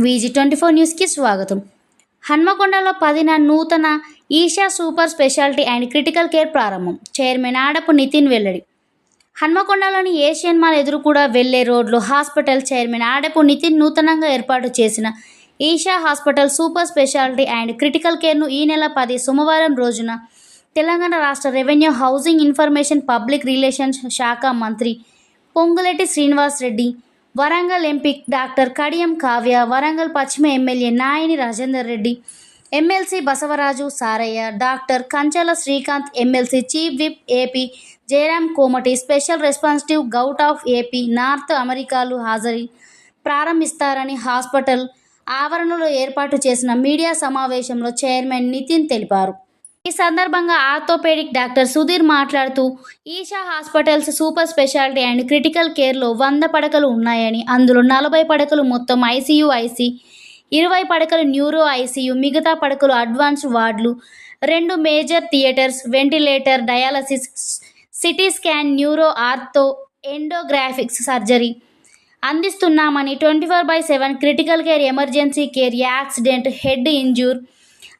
VG24 న్యూస్కి స్వాగతం. హన్మకొండలో 10న నూతన Esha super speciality and critical care ప్రారంభం. చైర్మన్ ఆడపు నితిన్ వెల్లడి. హన్మకొండలోని ఏషియన్ మాల్ ఎదురు కూడా వెళ్లే రోడ్లో హాస్పిటల్ చైర్మన్ ఆడపు నితిన్ నూతనంగా ఏర్పాటు చేసిన Isha hospital super speciality and critical కేర్ను ఈ నెల 10 సోమవారం రోజున తెలంగాణ రాష్ట్ర revenue, housing, information, public relations శాఖ మంత్రి పొంగులేటి శ్రీనివాస్ రెడ్డి, వరంగల్ ఎంపీ డాక్టర్ కడియం కావ్య, వరంగల్ పశ్చిమ MLA Naini Rajender Reddy, MLC Basavaraju Saraiah, doctor Kanchala Srikanth, MLC chief whip AP Jayaram Komati, special representative govt of AP north అమెరికాలు హాజరై ప్రారంభిస్తారని హాస్పిటల్ ఆవరణలో ఏర్పాటు చేసిన మీడియా సమావేశంలో చైర్మన్ నితిన్ తెలిపారు. ఈ సందర్భంగా ఆర్థోపెడిక్ డాక్టర్ సుధీర్ మాట్లాడుతూ, Isha hospitals super speciality and critical కేర్లో 100 పడకలు ఉన్నాయని, అందులో 40 పడకలు మొత్తం ఐసీయూ, 20 పడకలు న్యూరో ఐసీయూ, మిగతా పడకలు అడ్వాన్స్డ్ వార్డులు, 2 major theatres, ventilator, dialysis, CT scan, neuro, ortho, ఎండోగ్రాఫిక్స్ సర్జరీ అందిస్తున్నామని, 24/7 critical care, emergency care, accident, head injury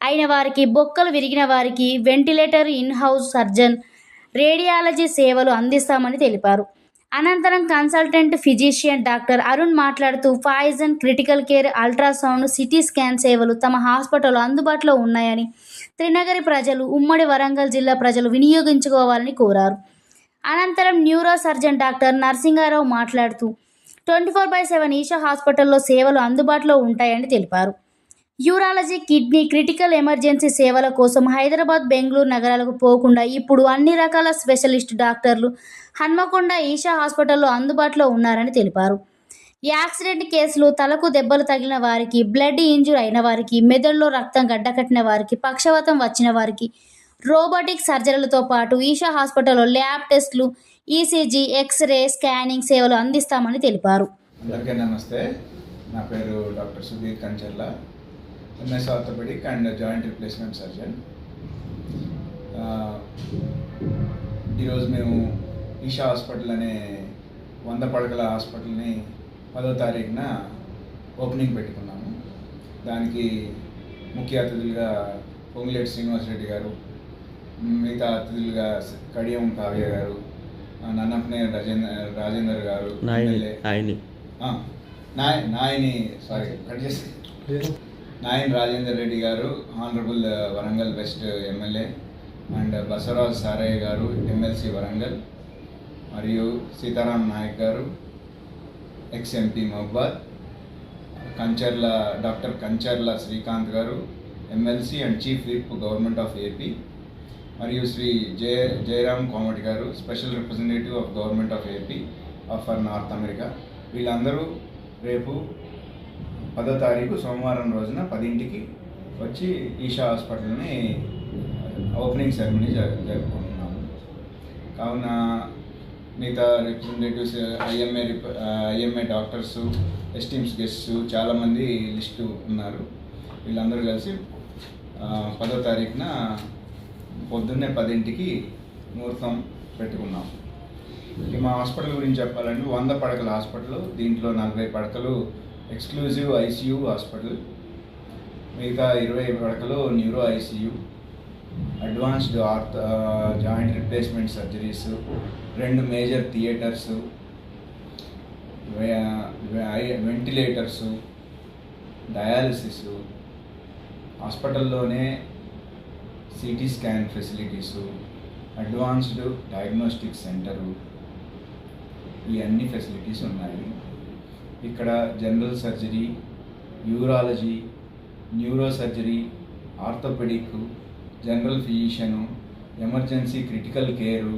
అయిన వారికి, బొక్కలు విరిగిన వారికి వెంటిలేటర్, ఇన్-హౌస్ సర్జన్, రేడియాలజీ సేవలు అందిస్తామని తెలిపారు. అనంతరం కన్సల్టెంట్ ఫిజిషియన్ డాక్టర్ అరుణ్ మాట్లాడుతూ, poison, critical care, ultrasound, CT scan సేవలు తమ హాస్పిటల్లో అందుబాటులో ఉన్నాయని, త్రినగరి ప్రజలు, ఉమ్మడి వరంగల్ జిల్లా ప్రజలు వినియోగించుకోవాలని కోరారు. అనంతరం న్యూరో సర్జన్ డాక్టర్ నరసింగారావు మాట్లాడుతూ, 24/7 ఈషా హాస్పిటల్లో సేవలు అందుబాటులో ఉంటాయని తెలిపారు. యూరాలజీ, కిడ్నీ, క్రిటికల్ ఎమర్జెన్సీ సేవల కోసం హైదరాబాద్, బెంగళూరు నగరాలకు పోకుండా ఇప్పుడు అన్ని రకాల స్పెషలిస్ట్ డాక్టర్లు హన్మకొండ ఈషా హాస్పిటల్లో అందుబాటులో ఉన్నారని తెలిపారు. యాక్సిడెంట్ కేసులు, తలకు దెబ్బలు తగిలిన వారికి, బ్లడ్ ఇంజ్యూర్ అయిన వారికి, మెదడులో రక్తం గడ్డకట్టిన వారికి, పక్షవాతం వచ్చిన వారికి రోబోటిక్ సర్జరీలతో పాటు ఈషా హాస్పిటల్లో ల్యాబ్ టెస్టులు, ఈసీజీ, ఎక్స్రే, స్కానింగ్ సేవలు అందిస్తామని తెలిపారు. అందరికీ నమస్తే. నా పేరు doctor Sudheer Kancharla, MS orthopaedic and joint replacement surgeon. ఈరోజు మేము ఈషా హాస్పిటల్ అనే 100 పడకల హాస్పిటల్ని 10వ తారీఖున ఓపెనింగ్ పెట్టుకున్నాము. దానికి ముఖ్య అతిథులుగా పొంగులేటి శ్రీనివాస్ రెడ్డి గారు, మిగతా అతిథులుగా కడియం కావ్య గారు, నన్నపనే రాజేందర్ గారు, Nayani Rajender Reddy garu, honourable Warangal west MLA, and Basavaraju Saraiah garu, MLC Warangal, మరియు Seetharam Naik garu, ex MP Mahabad, doctor Kancharla Srikanth garu, MLC and chief whip government of AP, మరియు Shri Jayaram Komati garu, special representative of government of AP for North America. వీళ్ళందరూ రేపు 10వ తారీఖు సోమవారం రోజున 10ంటికి వచ్చి ఈషా హాస్పిటల్ని ఓపెనింగ్ సెరమనీ జరుపుకుంటున్నాము. కావున మిగతా representatives, IMA doctors, esteems guests చాలామంది లిస్టు ఉన్నారు. వీళ్ళందరూ కలిసి 10వ తారీఖున పొద్దున్నే 10ంటికి ముహూర్తం పెట్టుకున్నాం. మా హాస్పిటల్ గురించి చెప్పాలంటే 100 పడకల హాస్పిటల్. దీంట్లో 40 పడకలు ఎక్స్క్లూజివ్ ఐసీయూ హాస్పిటల్, మిగతా 20 పడకలు neuro ICU, advanced joint replacement surgeries, 2 major theatres, ventilators, dialysis, హాస్పిటల్లోనే CT scan facilities, advanced diagnostic centre, ఈ అన్ని ఫెసిలిటీస్ ఉన్నాయి. ఇక్కడ general surgery, urology, neuro surgery, orthopaedic, general physician, emergency critical care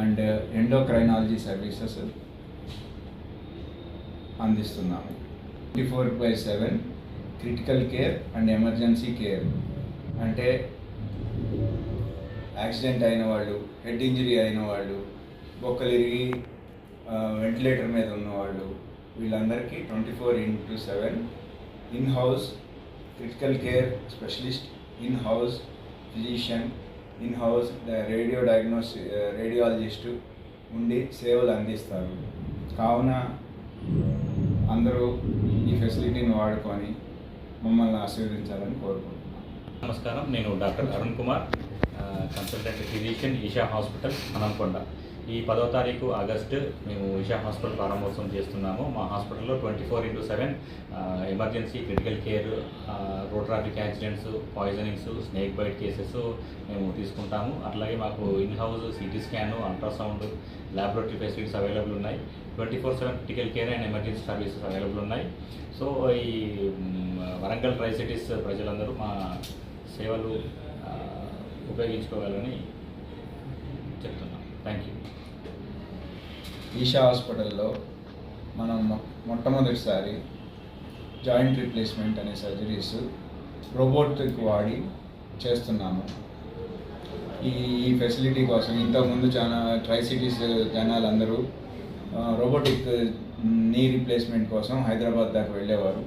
and endocrinology services అందిస్తున్నాము. 24/7 critical care and emergency care అంటే accident అయిన వాళ్ళు, head injury అయిన వాళ్ళు, బొక్కలు ఇరిగి వెంటిలేటర్ మీద ఉన్నవాళ్ళు, వీళ్ళందరికీ 24/7 in-house critical care specialist, in-house physician, in-house radiologist ఉండి సేవలు అందిస్తారు. కావున అందరూ ఈ ఫెసిలిటీని వాడుకొని మమ్మల్ని ఆశీర్వదించాలని కోరుకుంటున్నాను. నమస్కారం, నేను doctor Arun Kumar, consultant physician Esha hospital Hanamkonda. ఈ 10వ తారీఖు ఆగస్టు మేము ఈషా హాస్పిటల్ ప్రారంభోత్సవం చేస్తున్నాము. మా హాస్పిటల్లో 24/7 emergency, critical care, road traffic accidents, poisonings, snake bite cases మేము తీసుకుంటాము. అట్లాగే మాకు in house CT scan, ultrasound, laboratory facilities available ఉన్నాయి. 24/7 critical care and emergency services available ఉన్నాయి. సో ఈ వరంగల్ ట్రై సిటీస్ ప్రజలందరూ మా సేవలు ఉపయోగించుకోవాలని చెప్తున్నాం. Thank you. ఈషా హాస్పిటల్లో మనం మొట్టమొదటిసారి జాయింట్ రీప్లేస్మెంట్ అనే సర్జరీస్ రోబోటిక్ వాడి చేస్తున్నాము. ఈ ఫెసిలిటీ కోసం ఇంతకుముందు చాలా ట్రై సిటీస్ జనాలందరూ రోబోటిక్ నీ రీప్లేస్మెంట్ కోసం హైదరాబాద్ దాకా వెళ్ళేవారు.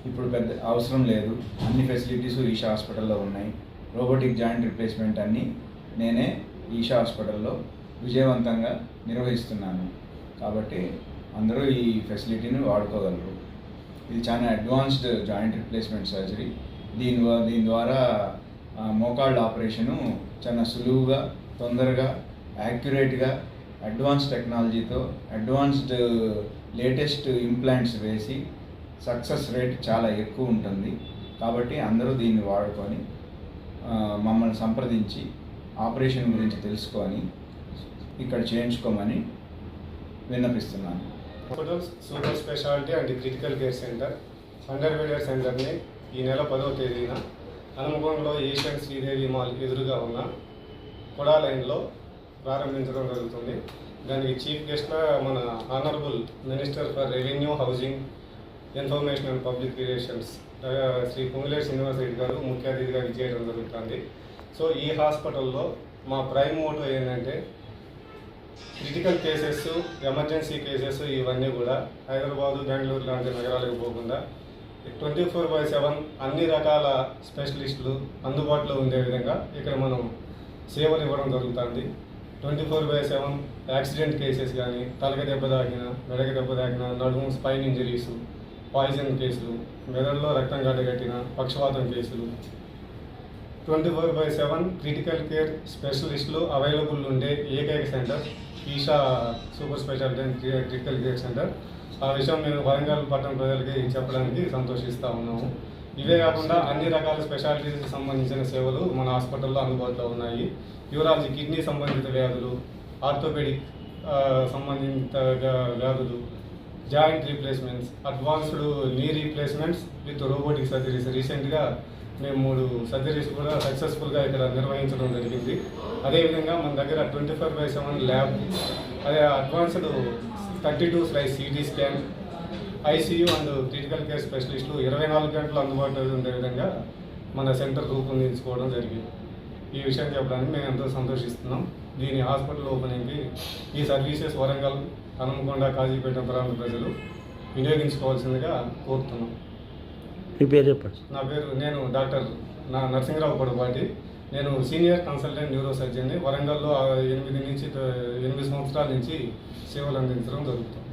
ఇప్పుడు పెద్ద అవసరం లేదు, అన్ని ఫెసిలిటీస్ ఈషా హాస్పిటల్లో ఉన్నాయి. రోబోటిక్ జాయింట్ రీప్లేస్మెంట్ అన్నీ నేనే ఈషా హాస్పిటల్లో విజయవంతంగా నిర్వహిస్తున్నాను. కాబట్టి అందరూ ఈ ఫెసిలిటీని వాడుకోగలరు. ఇది చాలా అడ్వాన్స్డ్ జాయింట్ రీప్లేస్మెంట్ సర్జరీ. దీని ద్వారా మోకాళ్ళ ఆపరేషను చాలా సులువుగా, తొందరగా, యాక్యురేట్గా, అడ్వాన్స్ టెక్నాలజీతో అడ్వాన్స్డ్ లేటెస్ట్ ఇంప్లాంట్స్ వేసి సక్సెస్ రేట్ చాలా ఎక్కువ ఉంటుంది. కాబట్టి అందరూ దీన్ని వాడుకొని మమ్మల్ని సంప్రదించి ఆపరేషన్ గురించి తెలుసుకొని ఇక్కడ చేయించుకోమని విన్నపిస్తున్నాను. Hospital super speciality and critical care centre అండర్వేడర్ సెంటర్ని ఈ నెల 10వ తేదీన హనుమకొండలో ఏషియన్ శ్రీదేవి మాల్ ఎదురుగా ఉన్న కొడా లైన్లో ప్రారంభించడం జరుగుతుంది. దానికి చీఫ్ గెస్ట్గా మన honourable minister for revenue, housing, information and public relations Shri Ponguleti Srinivas Reddy garu ముఖ్య అతిథిగా విచ్చేయడం జరుగుతుంది. సో ఈ హాస్పిటల్లో మా ప్రైమ్ మోటో ఏంటంటే క్రిటికల్ కేసెస్, ఎమర్జెన్సీ కేసెస్ ఇవన్నీ కూడా హైదరాబాదు, బెంగళూరు లాంటి నగరాలకు పోకుండా 24/7 అన్ని రకాల స్పెషలిస్టులు అందుబాటులో ఉండే విధంగా ఇక్కడ మనం సేవలు ఇవ్వడం జరుగుతుంది. 24/7 యాక్సిడెంట్ కేసెస్ కానీ, తలకి దెబ్బ తాకిన, మెడకి దెబ్బ తాకిన, నడుము స్పైన్ ఇంజరీస్, పాయిజన్ కేసులు, మెదడులో రక్తం గడ్డగట్టిన, పక్షవాతం కేసులు, 24/7 క్రిటికల్ కేర్ స్పెషలిస్టులు అవైలబుల్ ఉండే ఏకైక centre Esha super speciality and critical care centre. ఆ విషయం మేము వరంగల్ పట్టణ ప్రజలకి చెప్పడానికి సంతోషిస్తూ ఉన్నాము. ఇవే కాకుండా అన్ని రకాల స్పెషాలిటీస్కి సంబంధించిన సేవలు మన హాస్పిటల్లో అందుబాటులో ఉన్నాయి. యూరాలజీ, కిడ్నీ సంబంధిత వ్యాధులు, ఆర్థోపెడిక్ సంబంధిత వ్యాధులు, జాయింట్ రీప్లేస్మెంట్స్, అడ్వాన్స్డ్ నీ రీప్లేస్మెంట్స్ విత్ రోబోటిక్ సర్జరీస్. రీసెంట్గా మేము 3 సర్జరీస్ కూడా సక్సెస్ఫుల్గా ఇక్కడ నిర్వహించడం జరిగింది. అదేవిధంగా మన దగ్గర 24/7 ల్యాబ్, అదే advanced 32 slice CT scan, ICU and critical care స్పెషలిస్టులు 24 గంటలు అందుబాటులో ఉండే విధంగా మన సెంటర్ రూపొందించుకోవడం జరిగింది. ఈ విషయం చెప్పడానికి మేము ఎంతో సంతోషిస్తున్నాం. దీని హాస్పిటల్ ఓపెనింగ్కి ఈ సర్వీసెస్ వరంగల్, హనుమకొండ, కాజీపేట ప్రాంత ప్రజలు వినియోగించుకోవాల్సిందిగా కోరుతున్నాం. మీ పేరు చెప్పండి. నేను డాక్టర్ నరసింహరావు పొడపాటి. నేను సీనియర్ కన్సల్టెంట్ న్యూరో సర్జన్ని. వరంగల్లో 8 సంవత్సరాల నుంచి సేవలు అందించడం జరుగుతుంది.